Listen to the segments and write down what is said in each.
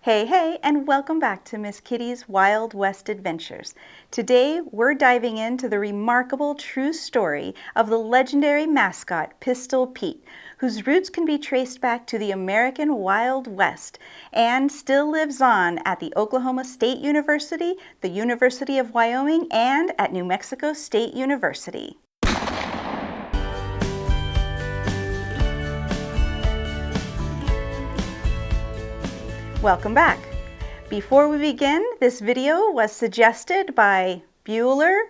Hey, and welcome back to Miss Kitty's Wild West Adventures. Today, we're diving into the remarkable true story of the legendary mascot Pistol Pete, whose roots can be traced back to the American Wild West and still lives on at the Oklahoma State University, the University of Wyoming, and at New Mexico State University. Welcome back. Before we begin, this video was suggested by Bueller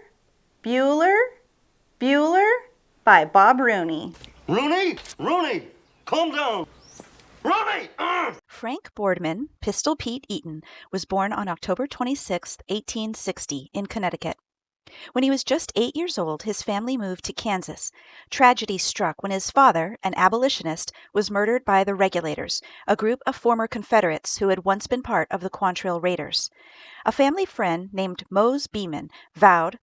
by Bob Rooney. Rooney, calm down. Rooney! Frank Boardman Pistol Pete Eaton was born on October 26, 1860, in Connecticut. When he was just 8 years old, his family moved to Kansas. Tragedy struck when his father, an abolitionist, was murdered by the Regulators, a group of former Confederates who had once been part of the Quantrill Raiders. A family friend named Mose Beeman vowed,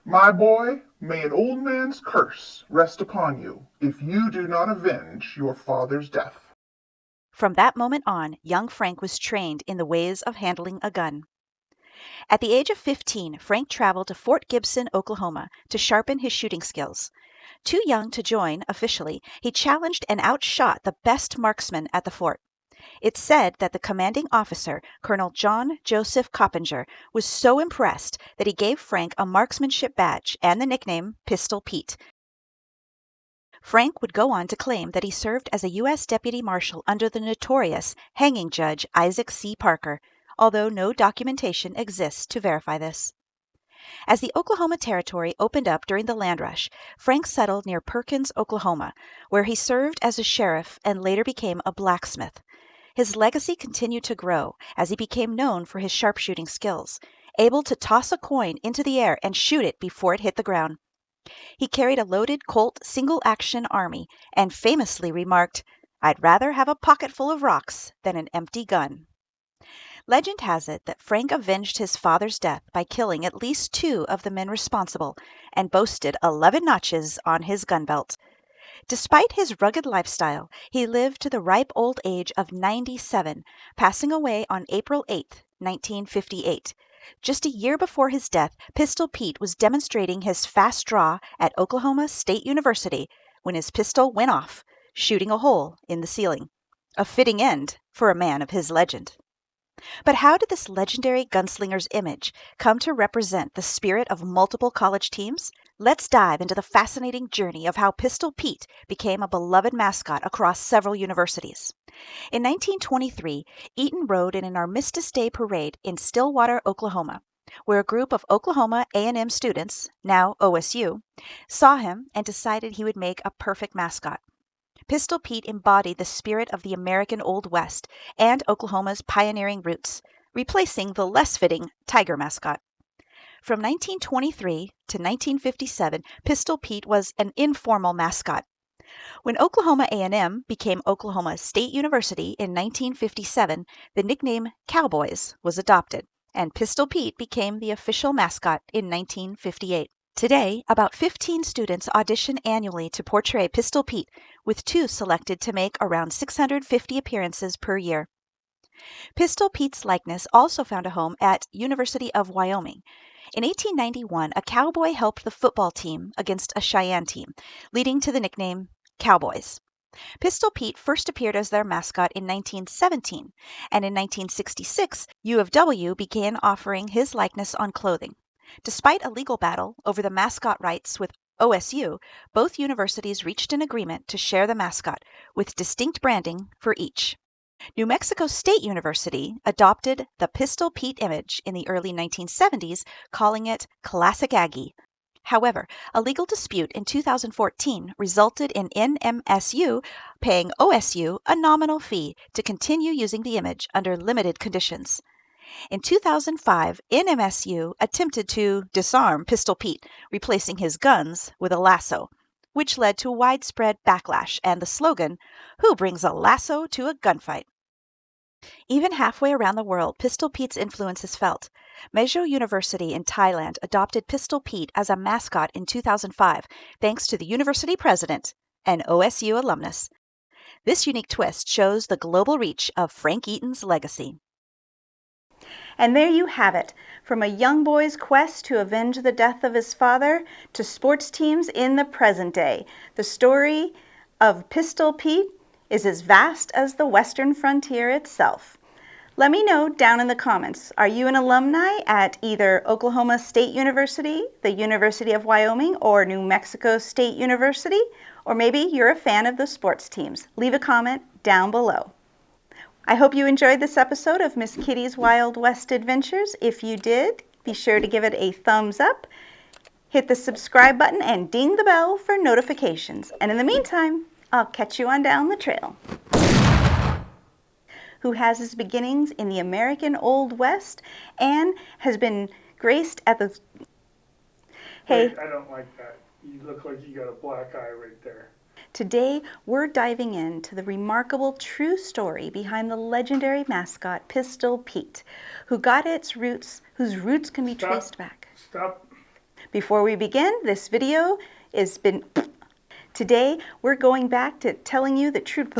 "My boy, may an old man's curse rest upon you if you do not avenge your father's death." From that moment on, young Frank was trained in the ways of handling a gun. At the age of 15, Frank traveled to Fort Gibson, Oklahoma, to sharpen his shooting skills. Too young to join officially, he challenged and outshot the best marksman at the fort. It's said that the commanding officer, Colonel John Joseph Coppinger, was so impressed that he gave Frank a marksmanship badge and the nickname Pistol Pete. Frank would go on to claim that he served as a U.S. Deputy Marshal under the notorious hanging judge Isaac C. Parker, although no documentation exists to verify this. As the Oklahoma Territory opened up during the land rush, Frank settled near Perkins, Oklahoma, where he served as a sheriff and later became a blacksmith. His legacy continued to grow as he became known for his sharpshooting skills, able to toss a coin into the air and shoot it before it hit the ground. He carried a loaded Colt single-action army and famously remarked, "I'd rather have a pocket full of rocks than an empty gun." Legend has it that Frank avenged his father's death by killing at least 2 of the men responsible and boasted 11 notches on his gun belt. Despite his rugged lifestyle, he lived to the ripe old age of 97, passing away on April 8, 1958. Just a year before his death, Pistol Pete was demonstrating his fast draw at Oklahoma State University when his pistol went off, shooting a hole in the ceiling. A fitting end for a man of his legend. But how did this legendary gunslinger's image come to represent the spirit of multiple college teams? Let's dive into the fascinating journey of how Pistol Pete became a beloved mascot across several universities. In 1923, Eaton rode in an Armistice Day parade in Stillwater, Oklahoma, where a group of Oklahoma A&M students, now OSU, saw him and decided he would make a perfect mascot. Pistol Pete embodied the spirit of the American Old West and Oklahoma's pioneering roots, replacing the less fitting Tiger mascot. From 1923 to 1957, Pistol Pete was an informal mascot. When Oklahoma A&M became Oklahoma State University in 1957, the nickname Cowboys was adopted, and Pistol Pete became the official mascot in 1958. Today, about 15 students audition annually to portray Pistol Pete, with 2 selected to make around 650 appearances per year. Pistol Pete's likeness also found a home at University of Wyoming. In 1891, a cowboy helped the football team against a Cheyenne team, leading to the nickname Cowboys. Pistol Pete first appeared as their mascot in 1917, and in 1966, U of W began offering his likeness on clothing. Despite a legal battle over the mascot rights with OSU, both universities reached an agreement to share the mascot, with distinct branding for each. New Mexico State University adopted the Pistol Pete image in the early 1970s, calling it Classic Aggie. However, a legal dispute in 2014 resulted in NMSU paying OSU a nominal fee to continue using the image under limited conditions. In 2005, NMSU attempted to disarm Pistol Pete, replacing his guns with a lasso, which led to widespread backlash and the slogan, "Who brings a lasso to a gunfight?" Even halfway around the world, Pistol Pete's influence is felt. Maejo University in Thailand adopted Pistol Pete as a mascot in 2005, thanks to the university president, an OSU alumnus. This unique twist shows the global reach of Frank Eaton's legacy. And there you have it. From a young boy's quest to avenge the death of his father to sports teams in the present day, the story of Pistol Pete is as vast as the western frontier itself. Let me know down in the comments, are you an alumni at either Oklahoma State University, the University of Wyoming, or New Mexico State University? Or maybe you're a fan of the sports teams. Leave a comment down below. I hope you enjoyed this episode of Miss Kitty's Wild West Adventures. If you did, be sure to give it a thumbs up, hit the subscribe button, and ding the bell for notifications. And in the meantime, I'll catch you on down the trail. Who has his beginnings in the American Old West and has been graced at the... Hey, Wait, I don't like that. You look like you got a black eye right there. Today we're diving into the remarkable true story behind the legendary mascot Pistol Pete, whose roots can be traced back. Stop. Before we begin, this video has been... Today we're going back to telling you the truth.